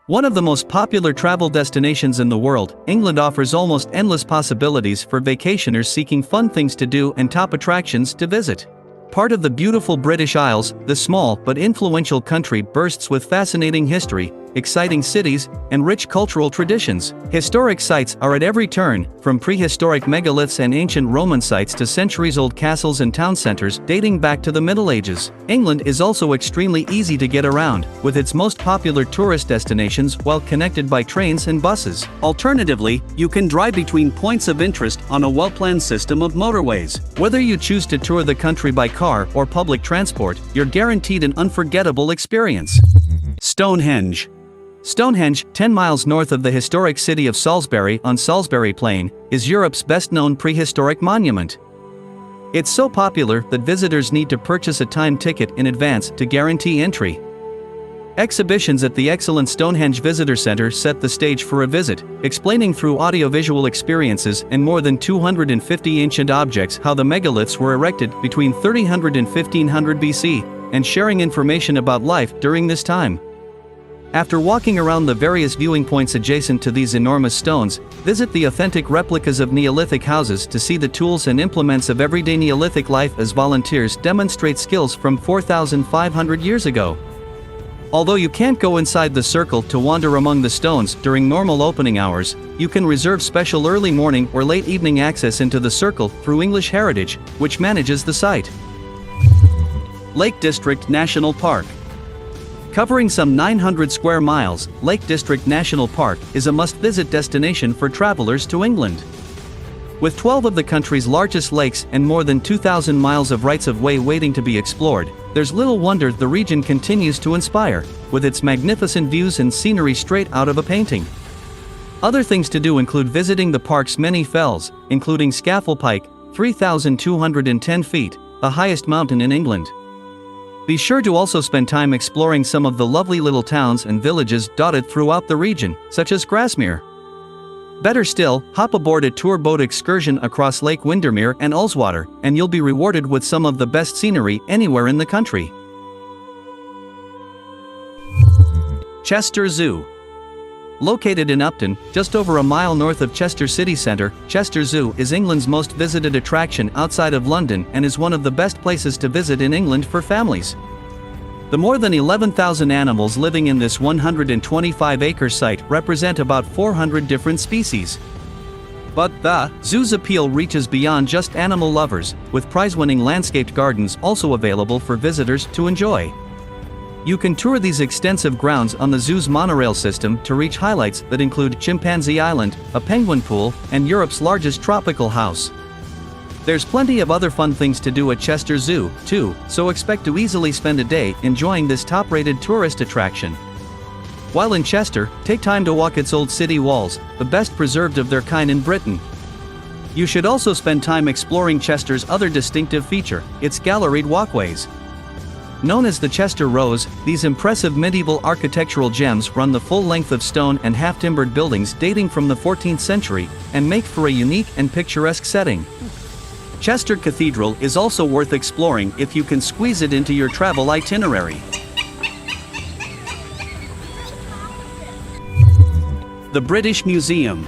One of the most popular travel destinations in the world, England offers almost endless possibilities for vacationers seeking fun things to do and top attractions to visit. Part of the beautiful British Isles, the small but influential country bursts with fascinating history, exciting cities, and rich cultural traditions. Historic sites are at every turn, from prehistoric megaliths and ancient Roman sites to centuries-old castles and town centers dating back to the Middle Ages. England is also extremely easy to get around, with its most popular tourist destinations well connected by trains and buses. Alternatively, you can drive between points of interest on a well-planned system of motorways. Whether you choose to tour the country by car or public transport, you're guaranteed an unforgettable experience. Stonehenge. Stonehenge, 10 miles north of the historic city of Salisbury on Salisbury Plain, is Europe's best-known prehistoric monument. It's so popular that visitors need to purchase a timed ticket in advance to guarantee entry. Exhibitions at the excellent Stonehenge Visitor Center set the stage for a visit, explaining through audiovisual experiences and more than 250 ancient objects how the megaliths were erected between 1300 and 1500 BC, and sharing information about life during this time. After walking around the various viewing points adjacent to these enormous stones, visit the authentic replicas of Neolithic houses to see the tools and implements of everyday Neolithic life as volunteers demonstrate skills from 4,500 years ago. Although you can't go inside the circle to wander among the stones during normal opening hours, you can reserve special early morning or late evening access into the circle through English Heritage, which manages the site. Lake District National Park. Covering some 900 square miles, Lake District National Park is a must-visit destination for travelers to England. With 12 of the country's largest lakes and more than 2,000 miles of rights-of-way waiting to be explored, there's little wonder the region continues to inspire, with its magnificent views and scenery straight out of a painting. Other things to do include visiting the park's many fells, including Scafell Pike, 3,210 feet, the highest mountain in England. Be sure to also spend time exploring some of the lovely little towns and villages dotted throughout the region, such as Grasmere. Better still, hop aboard a tour boat excursion across Lake Windermere and Ullswater, and you'll be rewarded with some of the best scenery anywhere in the country. Chester Zoo. Located in Upton, just over a mile north of Chester city centre, Chester Zoo is England's most visited attraction outside of London and is one of the best places to visit in England for families. The more than 11,000 animals living in this 125-acre site represent about 400 different species. But the zoo's appeal reaches beyond just animal lovers, with prize-winning landscaped gardens also available for visitors to enjoy. You can tour these extensive grounds on the zoo's monorail system to reach highlights that include Chimpanzee Island, a penguin pool, and Europe's largest tropical house. There's plenty of other fun things to do at Chester Zoo, too, so expect to easily spend a day enjoying this top-rated tourist attraction. While in Chester, take time to walk its old city walls, the best preserved of their kind in Britain. You should also spend time exploring Chester's other distinctive feature, its galleried walkways. Known as the Chester Rows, these impressive medieval architectural gems run the full length of stone and half-timbered buildings dating from the 14th century, and make for a unique and picturesque setting. Chester Cathedral is also worth exploring if you can squeeze it into your travel itinerary. The British Museum.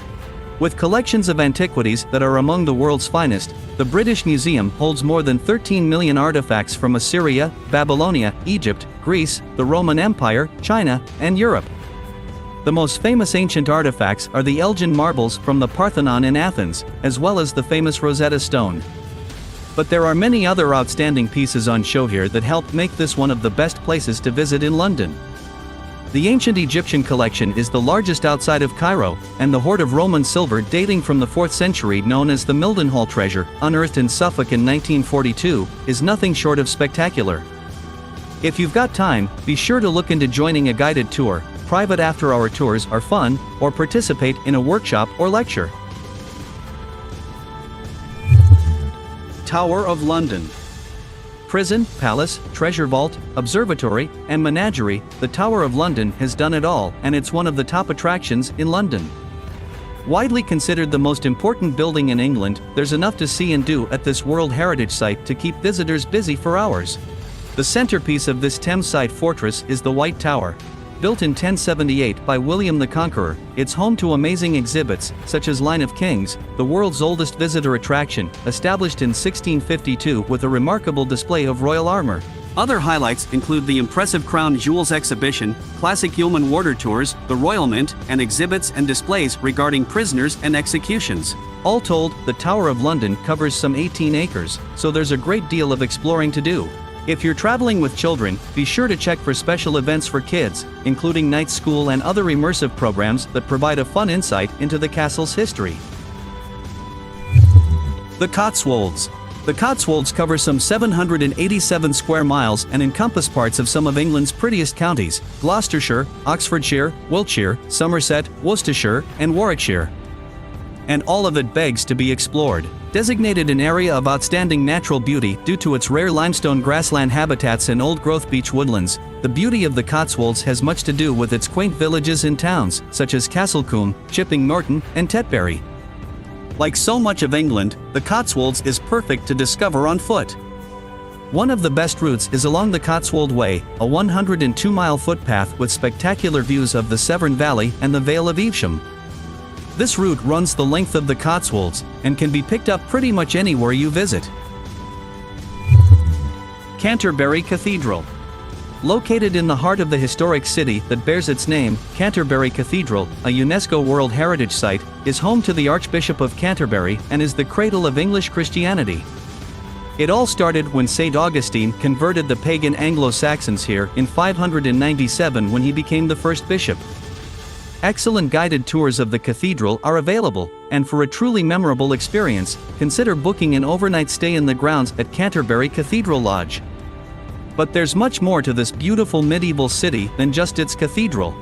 With collections of antiquities that are among the world's finest, the British Museum holds more than 13 million artifacts from Assyria, Babylonia, Egypt, Greece, the Roman Empire, China, and Europe. The most famous ancient artifacts are the Elgin marbles from the Parthenon in Athens, as well as the famous Rosetta Stone. But there are many other outstanding pieces on show here that help make this one of the best places to visit in London. The ancient Egyptian collection is the largest outside of Cairo, and the hoard of Roman silver dating from the 4th century known as the Mildenhall treasure, unearthed in Suffolk in 1942, is nothing short of spectacular. If you've got time, be sure to look into joining a guided tour. Private after-hour tours are fun, or participate in a workshop or lecture. Tower of London. Prison, palace, treasure vault, observatory, and menagerie, the Tower of London has done it all, and it's one of the top attractions in London. Widely considered the most important building in England, there's enough to see and do at this World Heritage Site to keep visitors busy for hours. The centerpiece of this Thames-side fortress is the White Tower. Built in 1078 by William the Conqueror, it's home to amazing exhibits, such as Line of Kings, the world's oldest visitor attraction, established in 1652 with a remarkable display of royal armor. Other highlights include the impressive Crown Jewels exhibition, classic yeoman warder tours, the Royal Mint, and exhibits and displays regarding prisoners and executions. All told, the Tower of London covers some 18 acres, so there's a great deal of exploring to do. If you're traveling with children, be sure to check for special events for kids, including night school and other immersive programs that provide a fun insight into the castle's history. The Cotswolds. The Cotswolds cover some 787 square miles and encompass parts of some of England's prettiest counties: Gloucestershire, Oxfordshire, Wiltshire, Somerset, Worcestershire, and Warwickshire. And all of it begs to be explored. Designated an area of outstanding natural beauty due to its rare limestone grassland habitats and old-growth beech woodlands, the beauty of the Cotswolds has much to do with its quaint villages and towns, such as Castlecombe, Chipping Norton, and Tetbury. Like so much of England, the Cotswolds is perfect to discover on foot. One of the best routes is along the Cotswold Way, a 102-mile footpath with spectacular views of the Severn Valley and the Vale of Evesham. This route runs the length of the Cotswolds, and can be picked up pretty much anywhere you visit. Canterbury Cathedral. Located in the heart of the historic city that bears its name, Canterbury Cathedral, a UNESCO World Heritage Site, is home to the Archbishop of Canterbury and is the cradle of English Christianity. It all started when St. Augustine converted the pagan Anglo-Saxons here in 597 when he became the first bishop. Excellent guided tours of the cathedral are available, and for a truly memorable experience, consider booking an overnight stay in the grounds at Canterbury Cathedral Lodge. But there's much more to this beautiful medieval city than just its cathedral.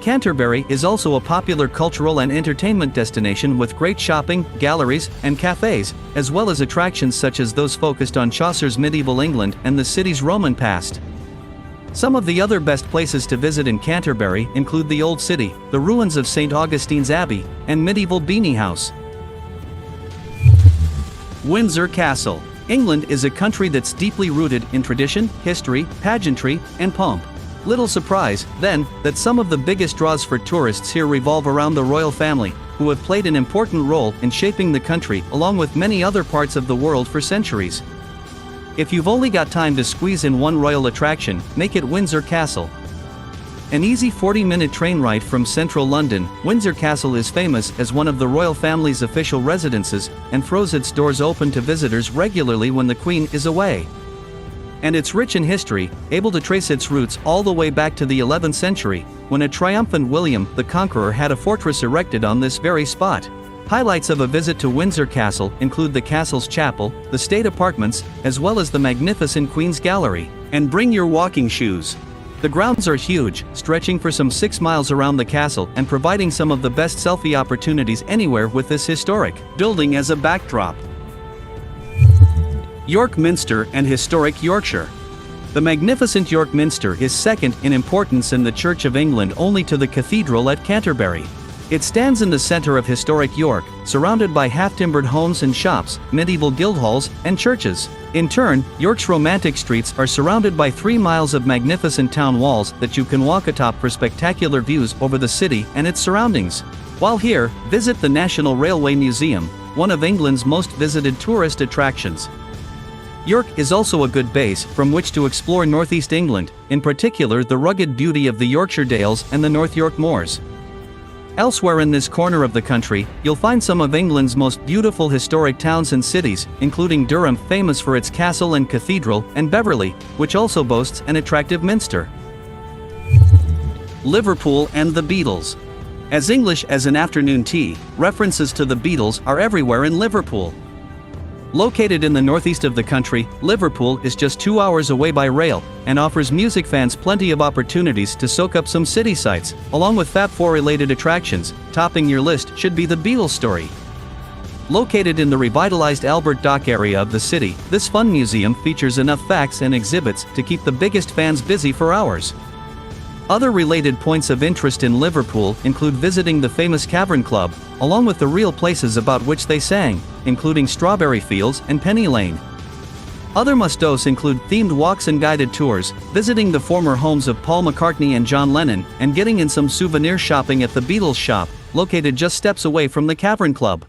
Canterbury is also a popular cultural and entertainment destination with great shopping, galleries, and cafes, as well as attractions such as those focused on Chaucer's medieval England and the city's Roman past. Some of the other best places to visit in Canterbury include the Old City, the ruins of St. Augustine's Abbey, and medieval Beanie House. Windsor Castle. England is a country that's deeply rooted in tradition, history, pageantry, and pomp. Little surprise, then, that some of the biggest draws for tourists here revolve around the royal family, who have played an important role in shaping the country along with many other parts of the world for centuries. If you've only got time to squeeze in one royal attraction, make it Windsor Castle. An easy 40-minute train ride from central London, Windsor Castle is famous as one of the royal family's official residences, and throws its doors open to visitors regularly when the Queen is away. And it's rich in history, able to trace its roots all the way back to the 11th century, when a triumphant William the Conqueror had a fortress erected on this very spot. Highlights of a visit to Windsor Castle include the castle's chapel, the state apartments, as well as the magnificent Queen's Gallery. And bring your walking shoes. The grounds are huge, stretching for some 6 miles around the castle and providing some of the best selfie opportunities anywhere with this historic building as a backdrop. York Minster and historic Yorkshire. The magnificent York Minster is second in importance in the Church of England only to the cathedral at Canterbury. It stands in the center of historic York, surrounded by half-timbered homes and shops, medieval guildhalls, and churches. In turn, York's romantic streets are surrounded by 3 miles of magnificent town walls that you can walk atop for spectacular views over the city and its surroundings. While here, visit the National Railway Museum, one of England's most visited tourist attractions. York is also a good base from which to explore northeast England, in particular the rugged beauty of the Yorkshire Dales and the North York Moors. Elsewhere in this corner of the country, you'll find some of England's most beautiful historic towns and cities, including Durham, famous for its castle and cathedral, and Beverley, which also boasts an attractive minster. Liverpool and the Beatles. As English as an afternoon tea, references to the Beatles are everywhere in Liverpool. Located in the northeast of the country, Liverpool is just 2 hours away by rail, and offers music fans plenty of opportunities to soak up some city sights, along with Fab 4-related attractions. Topping your list should be the Beatles story. Located in the revitalized Albert Dock area of the city, this fun museum features enough facts and exhibits to keep the biggest fans busy for hours. Other related points of interest in Liverpool include visiting the famous Cavern Club, along with the real places about which they sang, including Strawberry Fields and Penny Lane. Other must-dos include themed walks and guided tours, visiting the former homes of Paul McCartney and John Lennon, and getting in some souvenir shopping at the Beatles shop, located just steps away from the Cavern Club.